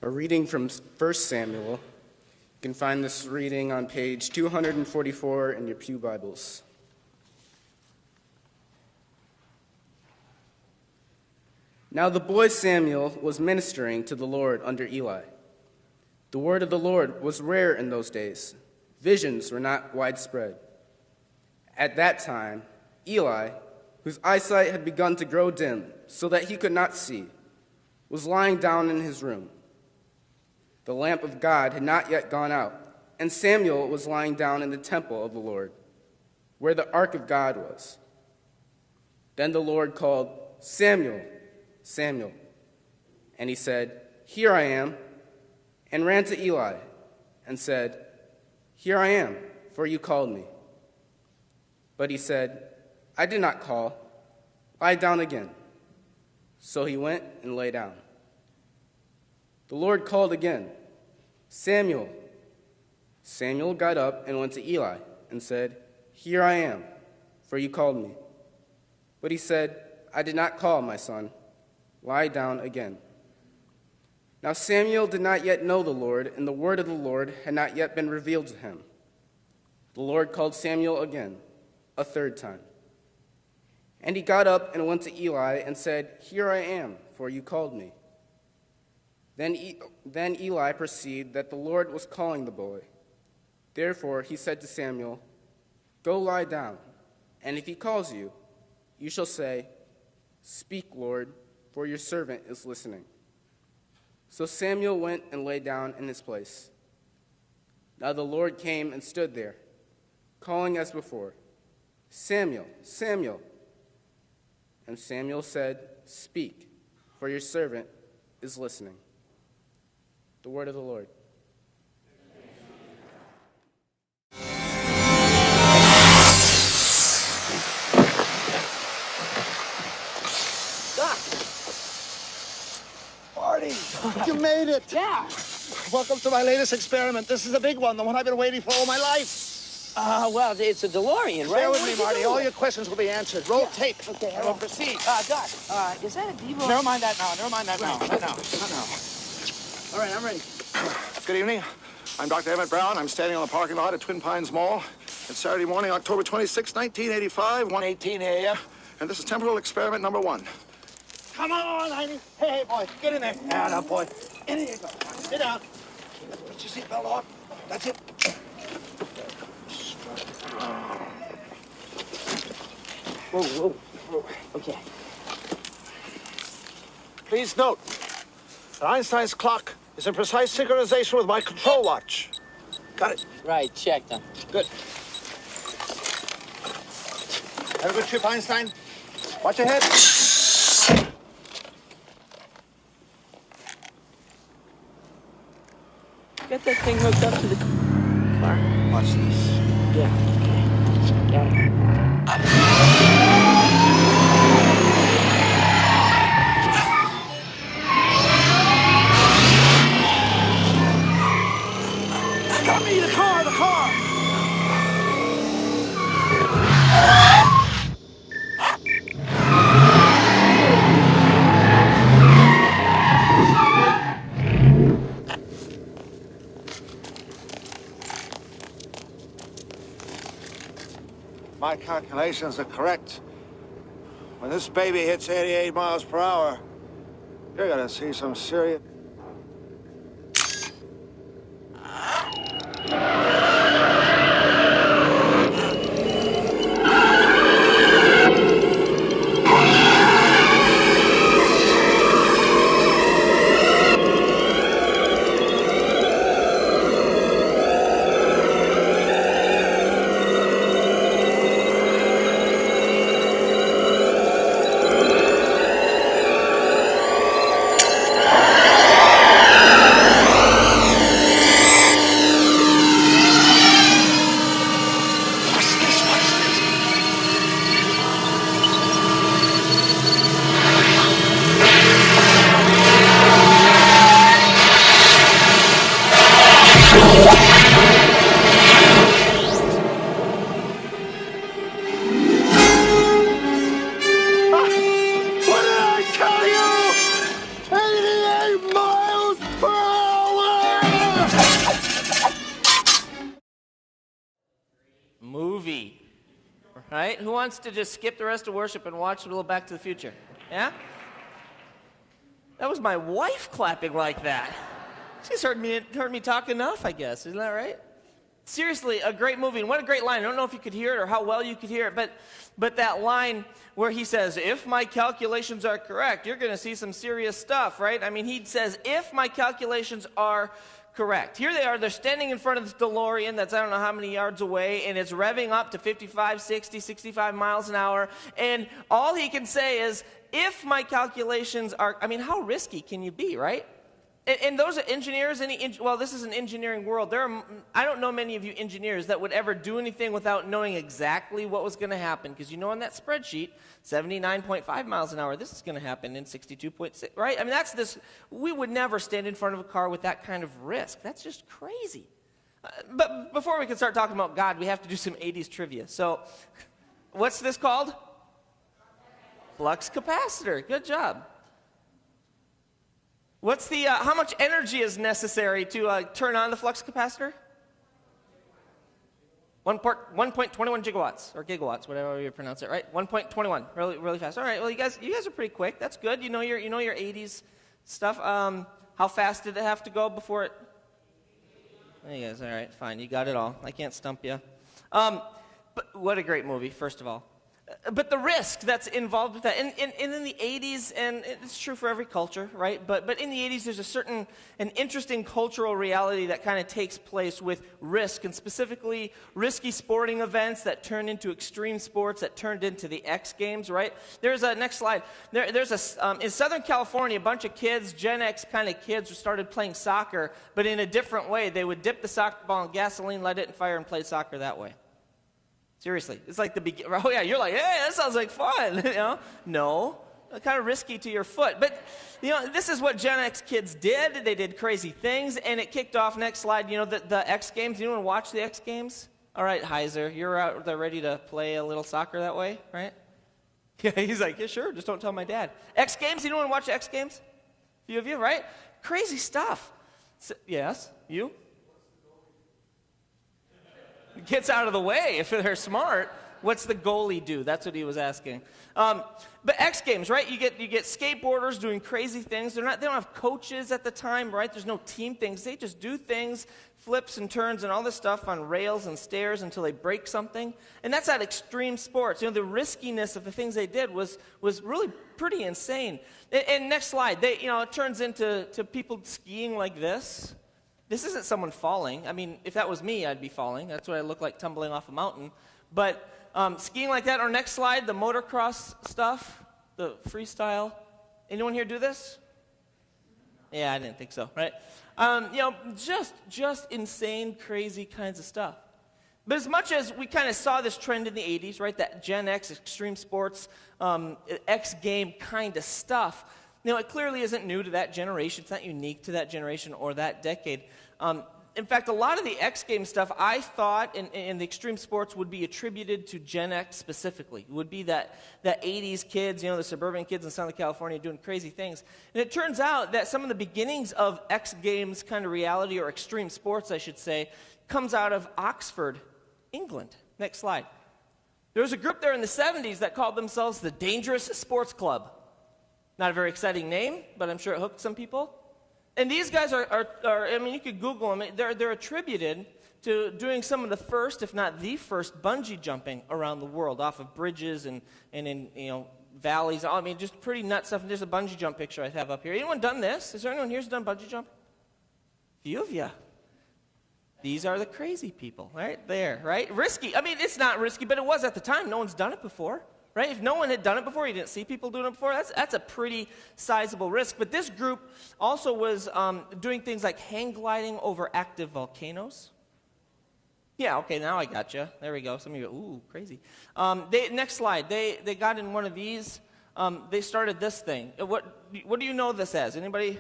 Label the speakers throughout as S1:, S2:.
S1: A reading from 1 Samuel. You can find this reading on page 244 in your pew Bibles. Now the boy Samuel was ministering to the Lord under Eli. The word of the Lord was rare in those days. Visions were not widespread. At that time, Eli, whose eyesight had begun to grow dim so that he could not see, was lying down in his room. The lamp of God had not yet gone out, and Samuel was lying down in the temple of the Lord, where the ark of God was. Then the Lord called, "Samuel, Samuel." And he said, "Here I am," and ran to Eli and said, "Here I am, for you called me." But he said, "I did not call. Lie down again." So he went and lay down. The Lord called again, "Samuel." Samuel got up and went to Eli and said, "Here I am, for you called me." But he said, "I did not call, my son. Lie down again." Now Samuel did not yet know the Lord, and the word of the Lord had not yet been revealed to him. The Lord called Samuel again, a third time. And he got up and went to Eli and said, "Here I am, for you called me." Then Eli perceived that the Lord was calling the boy. Therefore he said to Samuel, "Go lie down, and if he calls you, you shall say, 'Speak, Lord, for your servant is listening.'" So Samuel went and lay down in his place. Now the Lord came and stood there, calling as before, "Samuel, Samuel." And Samuel said, "Speak, for your servant is listening." The word of the Lord.
S2: Doc!
S3: Marty, you made it.
S2: Yeah.
S3: Welcome to my latest experiment. This is a big one, the one I've been waiting for all my life.
S2: Well, it's a DeLorean, right?
S3: Bear with
S2: What
S3: me,
S2: did you
S3: Marty.
S2: do?
S3: All your questions will be answered. Roll tape.
S2: Okay,
S3: I will proceed.
S2: Doc, is that a Devo?
S3: Never mind that now. Never mind that now.
S2: Right.
S3: Not now. Not now.
S2: All right, I'm ready.
S3: Good evening. I'm Dr. Emmett Brown. I'm standing on the parking lot at Twin Pines Mall. It's Saturday morning, October 26, 1985, 1:18 a.m. And this is temporal experiment number 1. Come on, Heine. Hey, boy, get in there. Now, boy. In here you go. Sit down. Put your seatbelt on. That's it.
S2: Whoa. Okay.
S3: Please note that Einstein's clock is in precise synchronization with my control watch. Got it?
S2: Right, check them.
S3: Good. Have a good trip, Einstein. Watch your head.
S2: Get that thing hooked up to the car.
S3: Watch this.
S2: Yeah, okay. Got it.
S3: Got me, the car! My calculations are correct. When this baby hits 88 miles per hour, you're gonna see some serious...
S4: right? Who wants to just skip the rest of worship and watch a little Back to the Future? Yeah? That was my wife clapping like that. She's heard me talk enough, I guess. Isn't that right? Seriously, a great movie. And what a great line. I don't know if you could hear it or how well you could hear it, but that line where he says, if my calculations are correct, you're going to see some serious stuff, right? I mean, he says, if my calculations are correct. Here they are. They're standing in front of this DeLorean that's I don't know how many yards away, and it's revving up to 55, 60, 65 miles an hour. And all he can say is, if my calculations are, I mean, how risky can you be, right? And those are engineers, this is an engineering world. I don't know many of you engineers that would ever do anything without knowing exactly what was going to happen. Because you know on that spreadsheet, 79.5 miles an hour, this is going to happen in 62.6, right? I mean, we would never stand in front of a car with that kind of risk. That's just crazy. But before we can start talking about God, we have to do some 80s trivia. So, what's this called? Flux capacitor. Good job. What's the, how much energy is necessary to turn on the flux capacitor? 1.21 gigawatts, or gigawatts, whatever you pronounce it, right? 1.21, really, really fast. All right, well, you guys are pretty quick. That's good. You know your 80s stuff. How fast did it have to go before it? There you guys, all right, fine. You got it all. I can't stump you. But what a great movie, first of all. But the risk that's involved with that, and in the 80s, and it's true for every culture, right? But in the 80s, there's an interesting cultural reality that kind of takes place with risk, and specifically risky sporting events that turned into extreme sports that turned into the X Games, right? There's a next slide. In Southern California, a bunch of kids, Gen X kind of kids, started playing soccer, but in a different way. They would dip the soccer ball in gasoline, let it in fire, and play soccer that way. Seriously, it's like the beginning. Oh yeah, you're like, hey, that sounds like fun. No, kind of risky to your foot. But this is what Gen X kids did. They did crazy things, and it kicked off. Next slide. The X Games. You want to watch the X Games? All right, Heiser, you're out there ready to play a little soccer that way, right? Yeah, he's like, yeah, sure. Just don't tell my dad. X Games. You want to watch the X Games? A few of you, right? Crazy stuff. So, yes, you. Gets out of the way if they're smart. What's the goalie do? That's what he was asking. But X Games, right? You get skateboarders doing crazy things. They don't have coaches at the time, right? There's no team things. They just do things, flips and turns and all this stuff on rails and stairs until they break something. And that's at extreme sports. The riskiness of the things they did was really pretty insane. And next slide, it turns into people skiing like this. This isn't someone falling. I mean, if that was me, I'd be falling. That's what I look like tumbling off a mountain. But skiing like that. Or next slide, the motocross stuff, the freestyle. Anyone here do this? Yeah, I didn't think so, right? Just insane, crazy kinds of stuff. But as much as we kind of saw this trend in the 80s, right, that Gen X, extreme sports, X game kind of stuff, it clearly isn't new to that generation. It's not unique to that generation or that decade. In fact, a lot of the X Games stuff, I thought, in the extreme sports would be attributed to Gen X specifically. It would be that 80s kids, the suburban kids in Southern California doing crazy things. And it turns out that some of the beginnings of X Games kind of reality, or extreme sports, I should say, comes out of Oxford, England. Next slide. There was a group there in the 70s that called themselves the Dangerous Sports Club. Not a very exciting name, but I'm sure it hooked some people. And these guys are I mean, you could Google them. They're attributed to doing some of the first, if not the first, bungee jumping around the world, off of bridges and in valleys. I mean, just pretty nuts stuff. And there's a bungee jump picture I have up here. Anyone done this? Is there anyone here who's done bungee jump? A few of you. These are the crazy people, right there, right? Risky. I mean, it's not risky, but it was at the time. No one's done it before. Right? If no one had done it before, you didn't see people doing it before, that's a pretty sizable risk. But this group also was doing things like hang gliding over active volcanoes. Yeah, okay, now I got you. There we go. Some of you, ooh, crazy. Next slide. They got in one of these. They started this thing. What do you know this as? Anybody?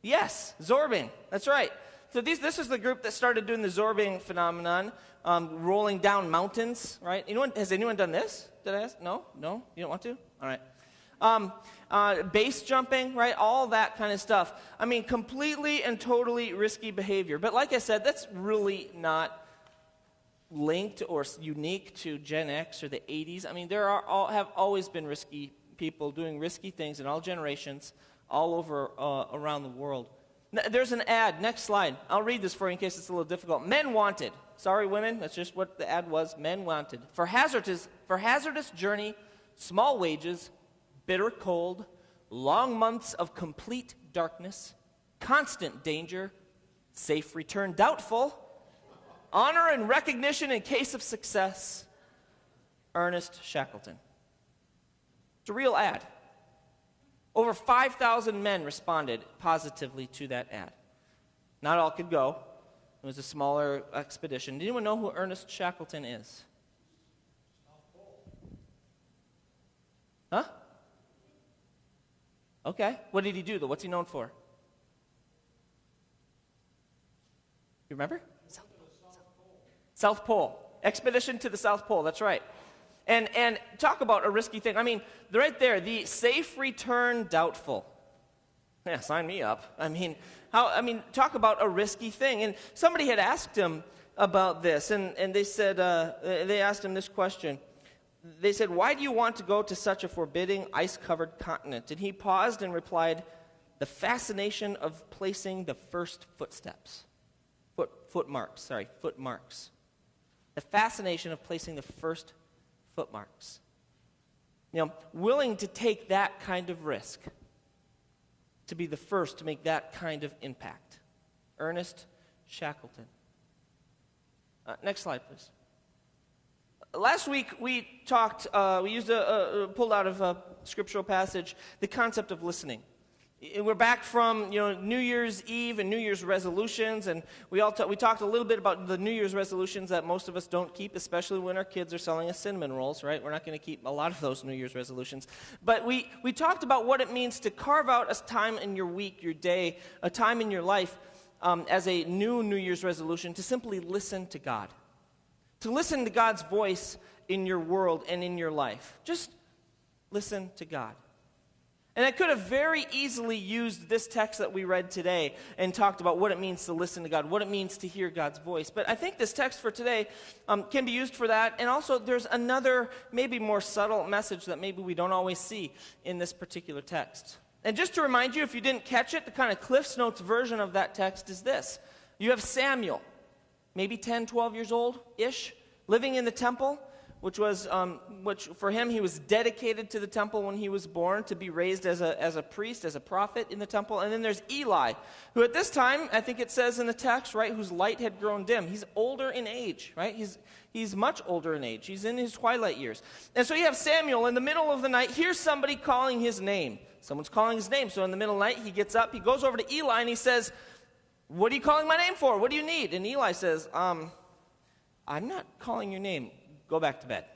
S4: Yes, zorbing. That's right. So this is the group that started doing the zorbing phenomenon, rolling down mountains, right? Has anyone done this? Did I ask? No? You don't want to? All right. Base jumping, right? All that kind of stuff. I mean, completely and totally risky behavior. But like I said, that's really not linked or unique to Gen X or the 80s. I mean, have always been risky people doing risky things in all generations, all over around the world. There's an ad. Next slide. I'll read this for you in case it's a little difficult. Men wanted. Sorry, women. That's just what the ad was. Men wanted. For hazardous journey, small wages, bitter cold, long months of complete darkness, constant danger, safe return doubtful, honor and recognition in case of success, Ernest Shackleton. It's a real ad. Over 5,000 men responded positively to that ad. Not all could go. It was a smaller expedition. Did anyone know who Ernest Shackleton is? Huh? Okay. What did he do, though? What's he known for? You remember? South Pole. Expedition to the South Pole. That's right. And talk about a risky thing. I mean, right there, the safe return doubtful. Yeah, sign me up. I mean, talk about a risky thing. And somebody had asked him about this, and they said, they asked him this question. They said, "Why do you want to go to such a forbidding, ice-covered continent?" And he paused and replied, "The fascination of placing the first footsteps." Footmarks. The fascination of placing the first footmarks. Willing to take that kind of risk, to be the first to make that kind of impact. Ernest Shackleton. Next slide, please. Last week we talked, pulled out of a scriptural passage, the concept of listening. We're back from New Year's Eve and New Year's resolutions, and we talked a little bit about the New Year's resolutions that most of us don't keep, especially when our kids are selling us cinnamon rolls, right? We're not going to keep a lot of those New Year's resolutions. But we talked about what it means to carve out a time in your week, your day, a time in your life as a New Year's resolution to simply listen to God. To listen to God's voice in your world and in your life. Just listen to God. And I could have very easily used this text that we read today and talked about what it means to listen to God, what it means to hear God's voice. But I think this text for today can be used for that. And also there's another, maybe more subtle message that maybe we don't always see in this particular text. And just to remind you, if you didn't catch it, the kind of Cliff's Notes version of that text is this. You have Samuel, maybe 10, 12 years old-ish, living in the temple, which for him, he was dedicated to the temple when he was born, to be raised as a priest, as a prophet in the temple. And then there's Eli, who at this time, I think it says in the text, right, whose light had grown dim. He's older in age, right? He's much older in age. He's in his twilight years. And so you have Samuel in the middle of the night. Here's somebody calling his name. Someone's calling his name. So in the middle of the night, he gets up, he goes over to Eli, and he says, "What are you calling my name for? What do you need?" And Eli says, "I'm not calling your name. Go back to bed."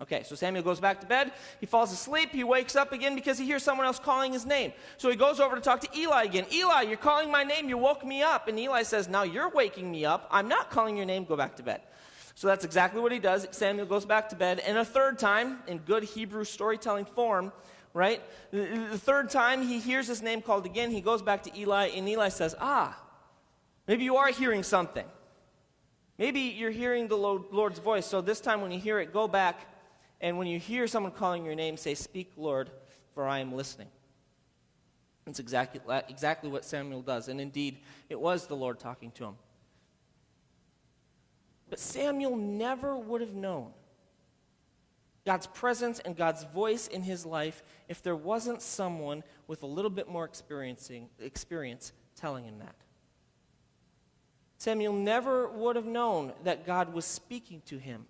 S4: Okay, so Samuel goes back to bed. He falls asleep. He wakes up again because he hears someone else calling his name. So he goes over to talk to Eli again. "Eli, you're calling my name. You woke me up." And Eli says, "Now you're waking me up. I'm not calling your name. Go back to bed." So that's exactly what he does. Samuel goes back to bed. And a third time, in good Hebrew storytelling form, right? The third time he hears his name called again. He goes back to Eli, and Eli says, maybe you are hearing something. Maybe you're hearing the Lord's voice. So this time when you hear it, go back, and when you hear someone calling your name, say, "Speak, Lord, for I am listening." That's exactly what Samuel does. And indeed, it was the Lord talking to him. But Samuel never would have known God's presence and God's voice in his life if there wasn't someone with a little bit more experience telling him that. Samuel never would have known that God was speaking to him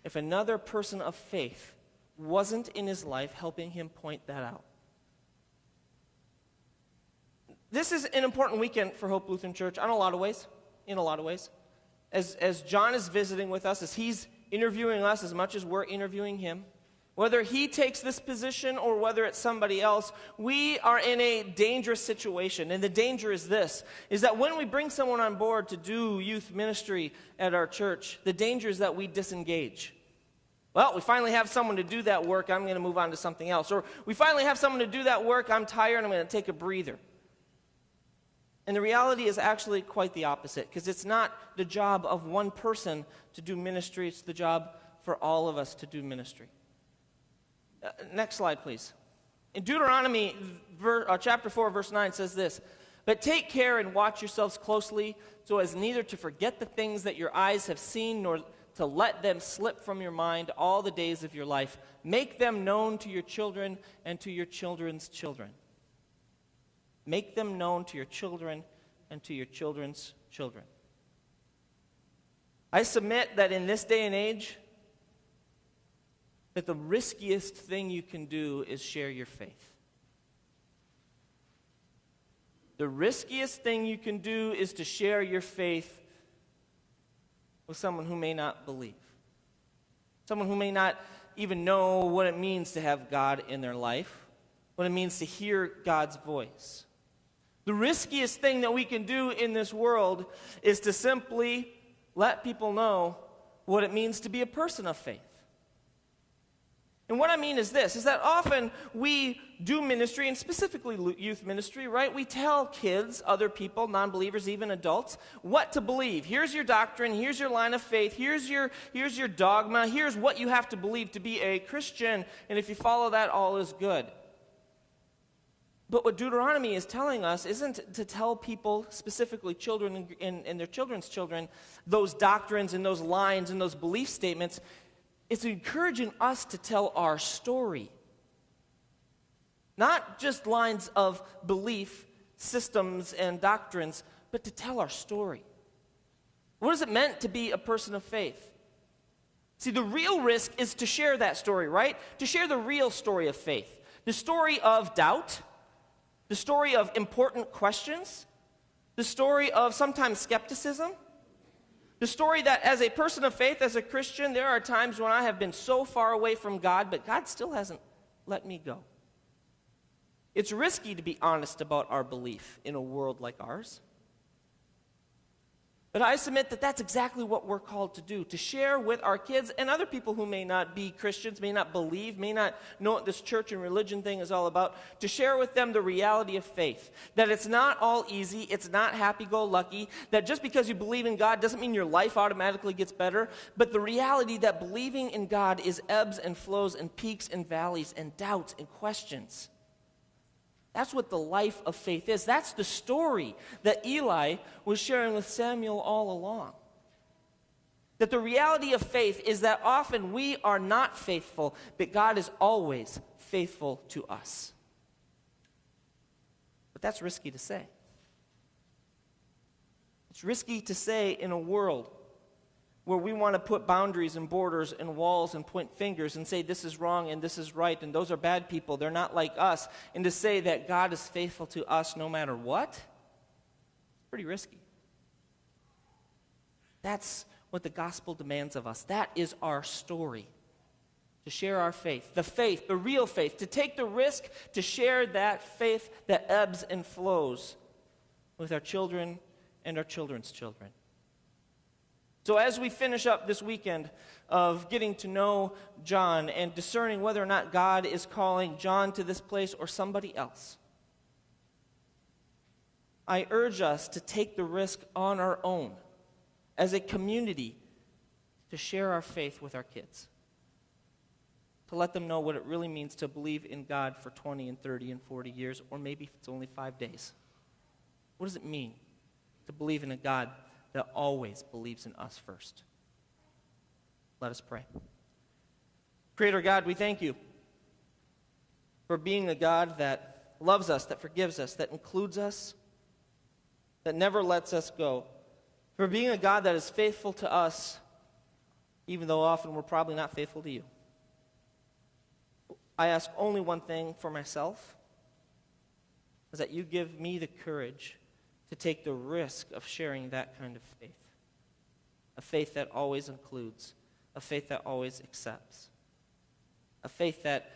S4: if another person of faith wasn't in his life helping him point that out. This is an important weekend for Hope Lutheran Church in a lot of ways. As John is visiting with us, as he's interviewing us as much as we're interviewing him, whether he takes this position or whether it's somebody else, we are in a dangerous situation. And the danger is this, is that when we bring someone on board to do youth ministry at our church, the danger is that we disengage. Well, we finally have someone to do that work, I'm going to move on to something else. Or we finally have someone to do that work, I'm tired, I'm going to take a breather. And the reality is actually quite the opposite, because it's not the job of one person to do ministry, it's the job for all of us to do ministry. Next slide, please. In Deuteronomy chapter 4, verse 9 says this, "But take care and watch yourselves closely, so as neither to forget the things that your eyes have seen, nor to let them slip from your mind all the days of your life. Make them known to your children and to your children's children." Make them known to your children and to your children's children. I submit that in this day and age, that the riskiest thing you can do is share your faith. The riskiest thing you can do is to share your faith with someone who may not believe. Someone who may not even know what it means to have God in their life, what it means to hear God's voice. The riskiest thing that we can do in this world is to simply let people know what it means to be a person of faith. And what I mean is this, is that often we do ministry, and specifically youth ministry, right? We tell kids, other people, non-believers, even adults, what to believe. Here's your doctrine, here's your line of faith, here's your dogma, here's what you have to believe to be a Christian, and if you follow that, all is good. But what Deuteronomy is telling us isn't to tell people, specifically children and their children's children, those doctrines and those lines and those belief statements. It's encouraging us to tell our story. Not just lines of belief, systems, and doctrines, but to tell our story. What is it meant to be a person of faith? See, the real risk is to share that story, right? To share the real story of faith. The story of doubt, the story of important questions, the story of sometimes skepticism, the story that as a person of faith, as a Christian, there are times when I have been so far away from God, but God still hasn't let me go. It's risky to be honest about our belief in a world like ours. But I submit that that's exactly what we're called to do, to share with our kids and other people who may not be Christians, may not believe, may not know what this church and religion thing is all about, to share with them the reality of faith, that it's not all easy, it's not happy-go-lucky, that just because you believe in God doesn't mean your life automatically gets better, but the reality that believing in God is ebbs and flows and peaks and valleys and doubts and questions. That's what the life of faith is. That's the story that Eli was sharing with Samuel all along. That the reality of faith is that often we are not faithful, but God is always faithful to us. But that's risky to say. It's risky to say in a world where we want to put boundaries and borders and walls and point fingers and say this is wrong and this is right and those are bad people, they're not like us, and to say that God is faithful to us no matter what, it's pretty risky. That's what the gospel demands of us. That is our story, to share our faith, the real faith, to take the risk to share that faith that ebbs and flows with our children and our children's children. So as we finish up this weekend of getting to know John and discerning whether or not God is calling John to this place or somebody else, I urge us to take the risk on our own as a community to share our faith with our kids, to let them know what it really means to believe in God for 20 and 30 and 40 years, or maybe it's only 5 days. What does it mean to believe in a God that always believes in us first? Let us pray. Creator God, we thank you for being a God that loves us, that forgives us, that includes us, that never lets us go. For being a God that is faithful to us, even though often we're probably not faithful to you. I ask only one thing for myself, is that you give me the courage to take the risk of sharing that kind of faith. A faith that always includes, a faith that always accepts, a faith that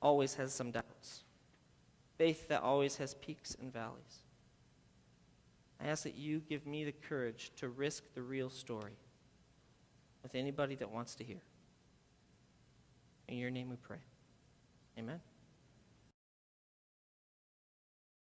S4: always has some doubts, faith that always has peaks and valleys. I ask that you give me the courage to risk the real story with anybody that wants to hear. In your name we pray. Amen.